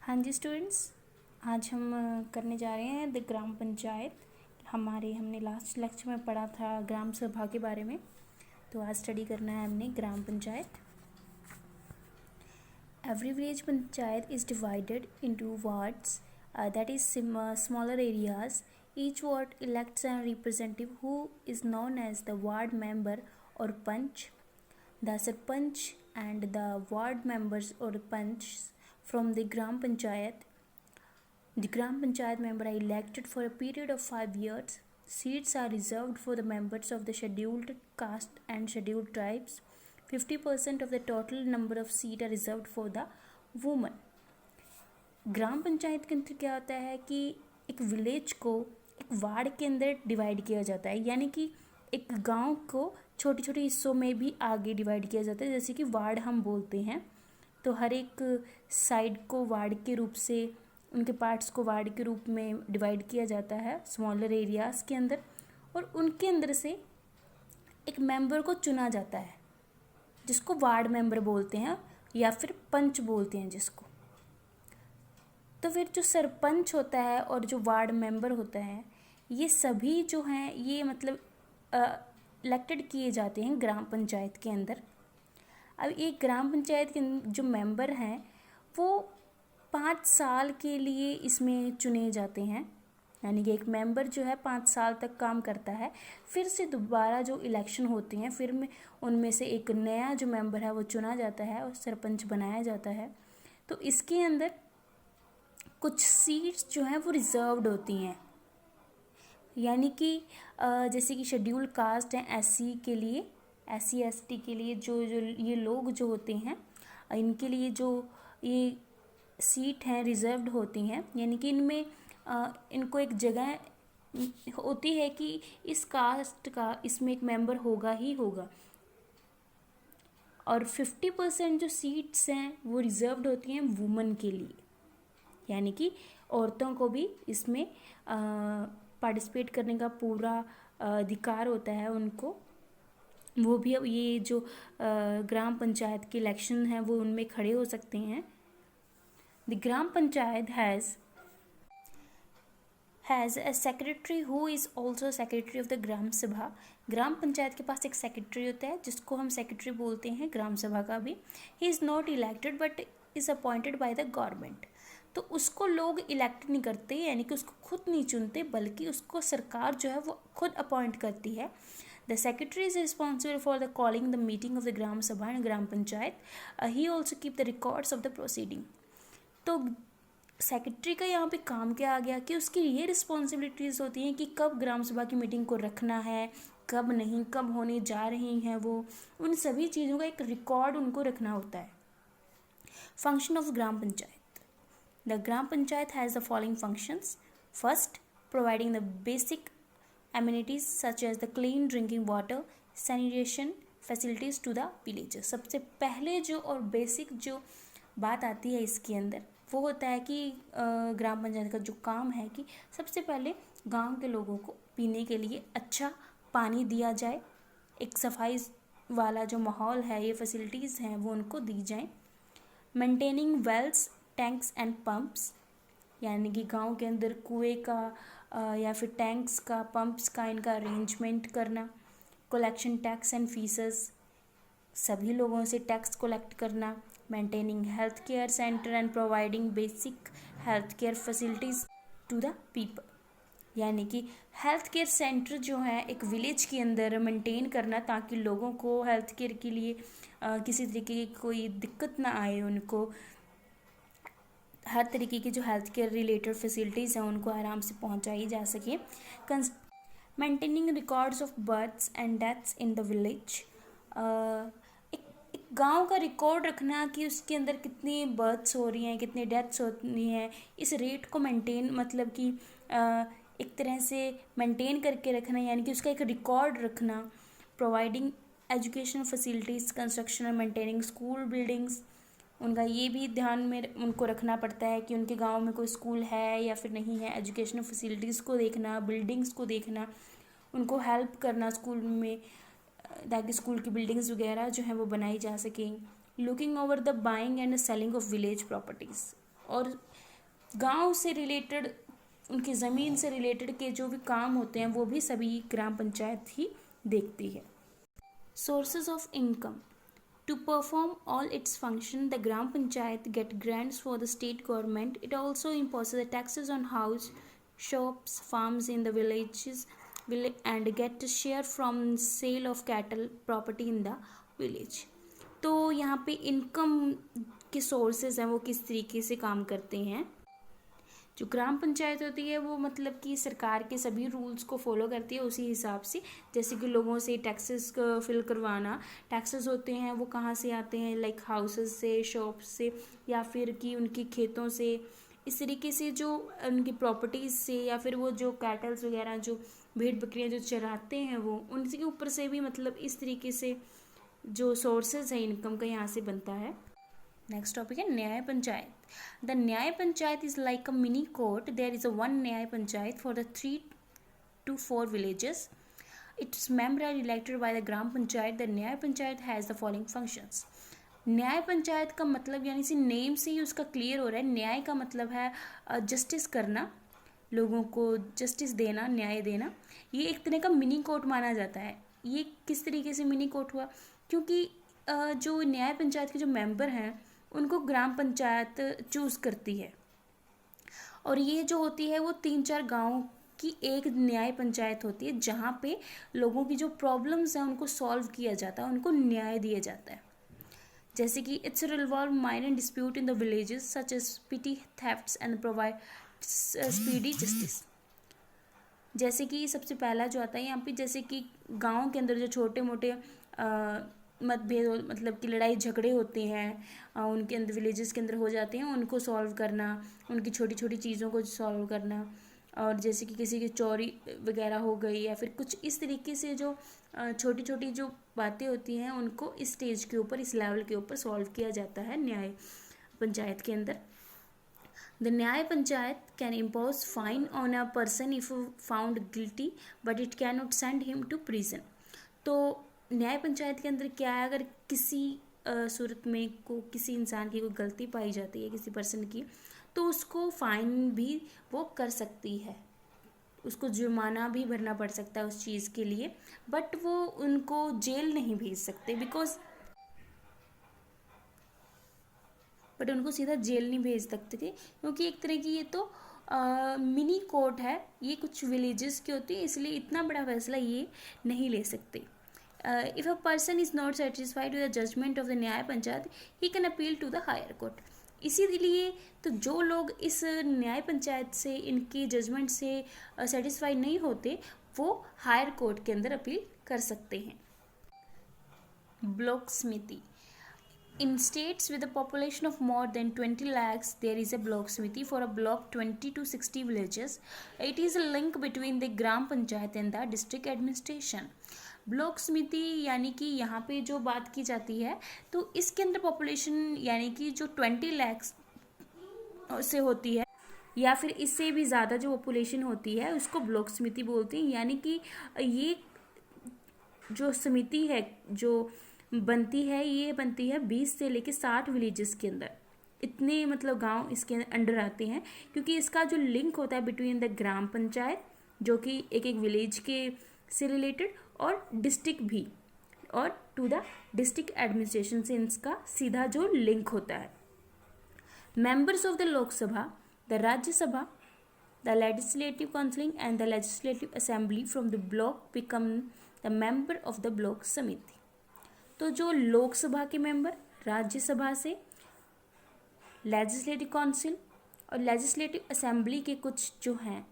हाँ जी स्टूडेंट्स, आज हम करने जा रहे हैं द ग्राम पंचायत। हमने लास्ट लेक्चर में पढ़ा था ग्राम सभा के बारे में, तो आज स्टडी करना है हमने gram panchayat. Every village panchayat is divided into wards, that is smaller areas. Each ward elects a representative who is known as the ward member or panch. The sarpanch and the ward members or panchs from the Gram Panchayat. The Gram Panchayat member are elected for a period of 5 years. Seats are reserved for the members of the scheduled caste and scheduled tribes. 50% of the total number of seats are reserved for the women. ग्राम पंचायत के अंदर क्या होता है कि एक village को एक ward के अंदर डिवाइड किया जाता है, यानी कि एक गांव को छोटे छोटे हिस्सों में भी आगे डिवाइड किया जाता है। जैसे कि वार्ड हम बोलते हैं, तो हर एक साइड को वार्ड के रूप से, उनके पार्ट्स को वार्ड के रूप में डिवाइड किया जाता है स्मॉलर एरियाज़ के अंदर, और उनके अंदर से एक मेंबर को चुना जाता है जिसको वार्ड मेंबर बोलते हैं या फिर पंच बोलते हैं जिसको। तो फिर जो सरपंच होता है और जो वार्ड मेंबर होता है, ये सभी जो हैं ये मतलब इलेक्टेड किए जाते हैं ग्राम पंचायत के अंदर। अब एक ग्राम पंचायत के जो मेंबर हैं वो 5 साल के लिए इसमें चुने जाते हैं, यानी कि एक मेंबर जो है 5 साल तक काम करता है। फिर से दोबारा जो इलेक्शन होते हैं, फिर में उनमें से एक नया जो मेंबर है वो चुना जाता है और सरपंच बनाया जाता है। तो इसके अंदर कुछ सीट्स जो हैं वो रिज़र्व्ड होती हैं, यानी कि जैसे कि शेड्यूल कास्ट हैं, एससी के लिए, एससी एसटी के लिए जो ये लोग जो होते हैं, इनके लिए जो ये सीट हैं रिज़र्व्ड होती हैं, यानी कि इनमें इनको एक जगह होती है कि इस कास्ट का इसमें एक मेंबर होगा ही होगा। और 50% जो सीट्स हैं वो रिज़र्व्ड होती हैं वुमेन के लिए, यानी कि औरतों को भी इसमें पार्टिसिपेट करने का पूरा अधिकार होता है उनको। वो भी अब ये जो ग्राम पंचायत के इलेक्शन हैं वो उनमें खड़े हो सकते हैं। The gram panchayat has a secretary who is also secretary of the ग्राम सभा। ग्राम पंचायत के पास एक सेक्रेटरी होता है जिसको हम सेक्रेटरी बोलते हैं ग्राम सभा का भी। He is not elected but is appointed by the government. तो उसको लोग इलेक्ट नहीं करते, यानी कि उसको खुद नहीं चुनते, बल्कि उसको सरकार जो है वो खुद अपॉइंट करती है। The secretary is responsible for the calling the meeting of the gram sabha and gram panchayat. He also keep the records of the proceeding. तो सेक्रेटरी का यहाँ पे काम क्या आ गया कि उसकी ये रिस्पॉन्सिबिलिटीज़ होती हैं कि कब ग्राम सभा की मीटिंग को रखना है, कब नहीं, कब होने जा रही हैं वो, उन सभी चीज़ों का एक रिकॉर्ड उनको रखना होता है। Function of gram panchayat. The Gram Panchayat has the following functions. First, providing the basic amenities such as the clean drinking water, sanitation facilities to the villagers. सबसे पहले जो और बेसिक जो बात आती है इसके अंदर वो होता है कि ग्राम पंचायत का जो काम है कि सबसे पहले गांव के लोगों को पीने के लिए अच्छा पानी दिया जाए, एक सफाई वाला जो माहौल है, ये फैसिलिटीज़ हैं वो उनको दी जाएं। Maintaining wells, tanks and pumps, यानी कि गांव के अंदर कुएं का या फिर टैंक्स का, पंप्स का इनका अरेंजमेंट करना। कलेक्शन टैक्स एंड फीसेस, सभी लोगों से टैक्स कलेक्ट करना। Maintaining health care centre and providing basic health care facilities to the people, यानी कि हेल्थ केयर सेंटर जो है एक विलेज के अंदर मेंटेन करना ताकि लोगों को हेल्थ केयर के लिए किसी तरीके की कोई दिक्कत ना आए, उनको हर तरीके की जो हेल्थ केयर रिलेटेड फैसिलिटीज़ हैं उनको आराम से पहुंचाई जा सके। Maintaining records of births and deaths in the village, एक गांव का रिकॉर्ड रखना कि उसके अंदर कितनी बर्थ्स हो रही हैं, कितनी डेथ्स हो रही हैं, इस रेट को मेंटेन मतलब कि एक तरह से मेंटेन करके रखना, यानी कि उसका एक रिकॉर्ड रखना। Providing educational facilities, construction and maintaining school buildings, उनका ये भी ध्यान में उनको रखना पड़ता है कि उनके गांव में कोई स्कूल है या फिर नहीं है। एजुकेशनल फैसिलिटीज़ को देखना, बिल्डिंग्स को देखना, उनको हेल्प करना स्कूल में ताकि स्कूल की बिल्डिंग्स वगैरह जो हैं वो बनाई जा सकें। Looking over the buying and selling of village properties, और गांव से रिलेटेड, उनकी ज़मीन से रिलेटेड के जो भी काम होते हैं वो भी सभी ग्राम पंचायत ही देखती है। Sources of income. To perform all its function, the Gram Panchayat get grants for the state government. It also imposes the taxes on house, shops, farms in the villages, and get a share from sale of cattle property in the village. तो यहाँ पे income के sources हैं वो किस तरीके से काम करते हैं। जो ग्राम पंचायत होती है वो मतलब कि सरकार के सभी रूल्स को फॉलो करती है उसी हिसाब से, जैसे कि लोगों से टैक्सेस फिल करवाना। टैक्सेस होते हैं वो कहाँ से आते हैं, लाइक हाउसेस से, शॉप्स से, या फिर कि उनकी खेतों से। इस तरीके से जो उनकी प्रॉपर्टीज़ से, या फिर वो जो कैटल्स वगैरह जो भेड़ बकरियाँ जो चराते हैं वो उनके ऊपर से भी, मतलब इस तरीके से जो सोर्सेज है इनकम का यहाँ से बनता है। नेक्स्ट टॉपिक है न्याय panchayat. The nyaya panchayat is like a mini court. There is a one nyaya panchayat for the 3 to 4 villages. Its members are elected by the gram panchayat. The न्याय panchayat has the following functions. न्याय पंचायत का मतलब यानी से नेम से ही उसका क्लियर हो रहा है। न्याय का मतलब है जस्टिस करना, लोगों को जस्टिस देना, न्याय देना। ये एक तरह का मिनी कोर्ट माना जाता है। ये किस तरीके से मिनी कोर्ट हुआ, क्योंकि जो न्याय पंचायत के जो मेंबर हैं उनको ग्राम पंचायत चूज़ करती है, और ये जो होती है वो 3-4 गाँव की एक न्याय पंचायत होती है, जहाँ पे लोगों की जो प्रॉब्लम्स हैं उनको सॉल्व किया जाता है, उनको न्याय दिया जाता है। जैसे कि its resolve minor dispute in the villages such as petty thefts and provide speedy justice. जैसे कि सबसे पहला जो आता है यहाँ पे, जैसे कि गाँव के अंदर जो छोटे मोटे मतभेद, मतलब कि लड़ाई झगड़े होते हैं उनके अंदर, विलेजेस के अंदर हो जाते हैं, उनको सॉल्व करना, उनकी छोटी छोटी चीज़ों को सॉल्व करना। और जैसे कि किसी की चोरी वगैरह हो गई या फिर कुछ इस तरीके से जो छोटी छोटी जो बातें होती हैं उनको इस स्टेज के ऊपर, इस लेवल के ऊपर सॉल्व किया जाता है न्याय पंचायत के अंदर। The nyaya panchayat can impose fine on a person if found guilty but it can not send him to prison. तो न्याय पंचायत के अंदर क्या है, अगर किसी सूरत में किसी इंसान की कोई गलती पाई जाती है किसी पर्सन की, तो उसको फाइन भी वो कर सकती है, उसको जुर्माना भी भरना पड़ सकता है उस चीज़ के लिए, बट वो उनको जेल नहीं भेज सकते, बट उनको सीधा जेल नहीं भेज सकते थे, क्योंकि एक तरह की ये तो मिनी कोर्ट है, ये कुछ विलेजेस की होती है, इसलिए इतना बड़ा फैसला ये नहीं ले सकते। If a person is not satisfied with the judgment of the न्याय panchayat, he can appeal to the higher court. इसीलिए तो जो लोग इस न्याय पंचायत से, इनकी जजमेंट से सेटिस्फाई नहीं होते, वो हायर कोर्ट के अंदर अपील कर सकते हैं। ब्लॉक समिति। In states with a population of more than 20 lakhs, there is a block samiti for a block 20 to 60 villages. It is a link between the gram panchayat and the district administration. Block समिति यानी कि यहाँ पे जो बात की जाती है, तो इसके अंदर पॉपुलेशन यानी कि जो 20 lakhs से होती है या फिर इससे भी ज़्यादा जो पॉपुलेशन होती है उसको ब्लॉक समिति बोलते हैं। यानी कि ये जो समिति है जो बनती है, ये बनती है 20 से लेकर 60 विलेजेस के अंदर, इतने मतलब गांव इसके अंडर आते हैं, क्योंकि इसका जो लिंक होता है बिटवीन द ग्राम पंचायत जो कि एक एक विलेज के से रिलेटेड, और डिस्ट्रिक्ट भी, और टू द डिस्ट्रिक्ट एडमिनिस्ट्रेशन से इसका सीधा जो लिंक होता है। Members of the Lok Sabha, the Rajya Sabha, the legislative council and the legislative assembly from the block become the member of the block samiti. तो जो लोकसभा के मेंबर, राज्यसभा से, लेजिस्लेटिव काउंसिल और लेजिस्लेटिव असेंबली के कुछ जो हैं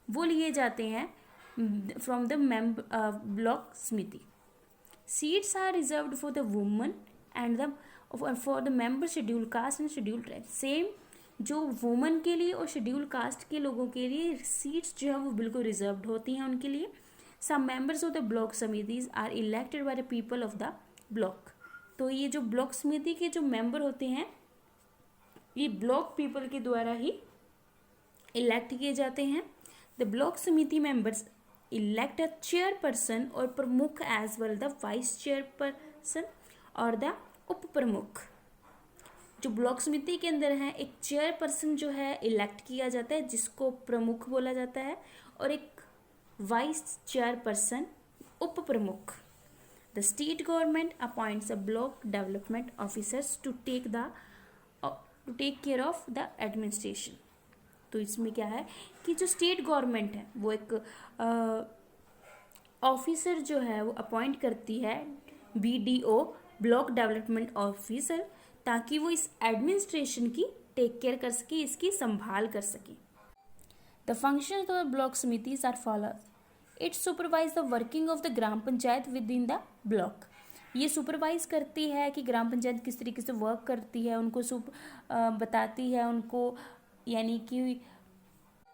वो लिए जाते हैं from the block samiti. Seats are reserved for the women and for the member schedule caste and schedule tribe. Same जो वुमेन के लिए और शेड्यूल कास्ट के लोगों के लिए सीट्स जो है वो बिल्कुल रिजर्व्ड होती हैं उनके लिए। Some members of the block samitis are elected by the people of the block. तो ये जो ब्लॉक समिति के जो मेंबर होते हैं ये ब्लॉक पीपल के द्वारा ही इलेक्ट किए जाते हैं। The block samiti members elect a chairperson और pramukh as well the vice chairperson और द उप प्रमुख। जो ब्लॉक समिति के अंदर है एक चेयरपर्सन जो है इलेक्ट किया जाता है जिसको प्रमुख बोला जाता है, और एक vice chairperson up pramukh. The state government appoints a block development officers to take care of the administration. तो इसमें क्या है कि जो स्टेट गवर्नमेंट है वो एक ऑफिसर जो है वो अपॉइंट करती है, BDO ब्लॉक डेवलपमेंट ऑफिसर, ताकि वो इस एडमिनिस्ट्रेशन की टेक केयर कर सके, इसकी संभाल कर सके। The functions of block samitis are follows. It supervise the working of the gram panchayat within the block. ये सुपरवाइज करती है कि ग्राम पंचायत किस तरीके से वर्क करती है, उनको बताती है उनको, यानी कि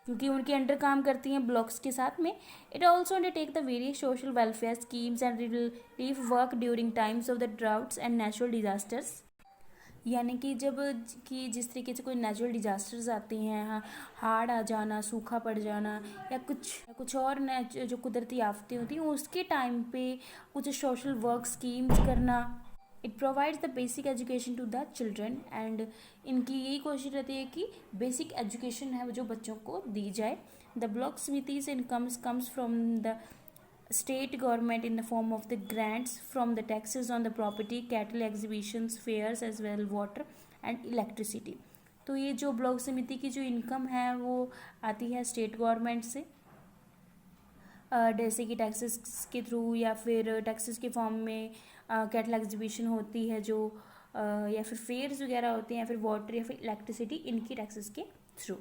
क्योंकि उनके अंडर काम करती हैं ब्लॉक्स के साथ में। It also undertake the various social welfare schemes and relief work during times of the droughts and natural disasters. यानी कि जिस तरीके से कोई नेचुरल डिजास्टर्स आते हैं, हाड़ आ जाना, सूखा पड़ जाना, या कुछ और जो कुदरती आफतें होती हैं उसके टाइम पे कुछ सोशल वर्क स्कीम्स करना। It provides the basic education to the children, and इनकी यही कोशिश रहती है कि बेसिक एजुकेशन है वो जो बच्चों को दी जाए। The block samitis incomes comes from the state government in the form of the grants from the taxes on the property, cattle exhibitions, fairs as well water and electricity। तो ये जो ब्लॉक समिति की जो इनकम है वो आती है स्टेट गवर्नमेंट से, जैसे कि टैक्सेस के थ्रू, या फिर टैक्सेस के फॉर्म में कैटल एग्जीबिशन होती है जो, या फिर फेयर्स वगैरह होते हैं, या फिर वाटर या फिर इलेक्ट्रिसिटी, इनकी टैक्सेस के थ्रू।